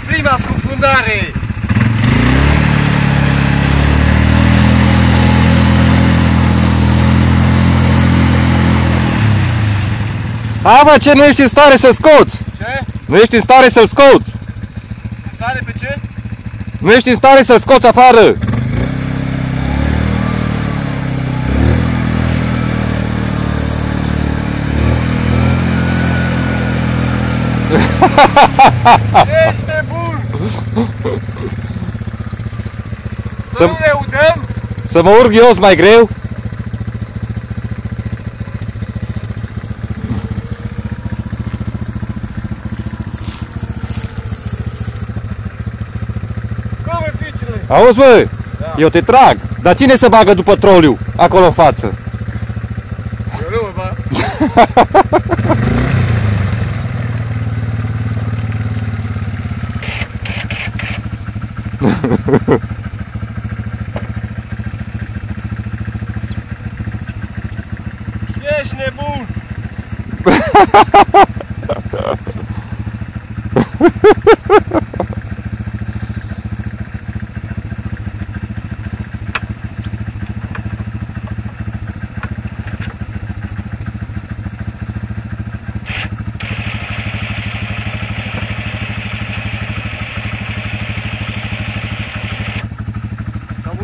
Prima scufundare! Hai bă, ce nu ești în stare să scoți? Ce? Nu ești în stare să-l scoți? Sare pe ce? Nu ești în stare să-l scoți afară! Ești nebun! Să nu ne udăm? Să mă urc eu mai greu? Come, fiicele? Auzi bă, Da. eu te trag, dar cine se bagă după troliu, acolo în față? Eu nu mă bag. Ești nebun!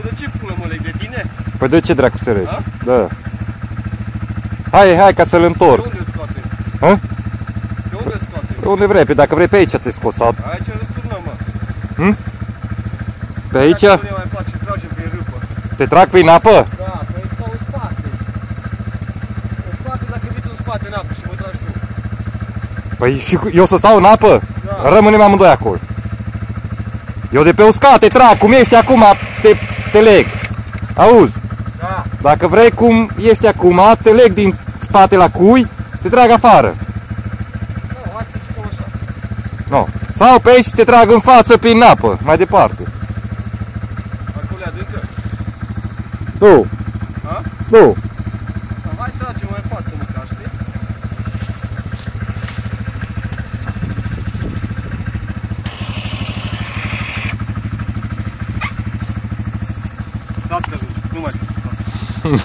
De ce pulă mă leg de tine? Păi de ce dracu te regi? A? Da. Hai ca să-l De întorc. unde scoate? Hă? De unde scoate? De unde vrei, pe dacă vrei pe aici ți-ai scos. Aici răsturnăm, mă. Pe aici? Dacă nu ne mai place, tragem pe râpă. Te trag prin apă? Da, pe aici sau în spate. În spate, dacă vii tu în spate în apă și mă tragi tu. Păi și eu să stau în apă? Da. Rămânem amândoi acolo. Eu de pe uscat te trag, cum ești acum, te leg. Auzi? Da. Dacă vrei cum ești acum, te leg din spate la cui, te trag afară. Nu, hai să jucăm așa. No. Sau pe aici te trag în față prin apă, mai departe. Acolo e adâncă? Nu, Ha? nu. Da, hai tragem mai în față, măcar, știi? Las că ajungi, nu mai lasă.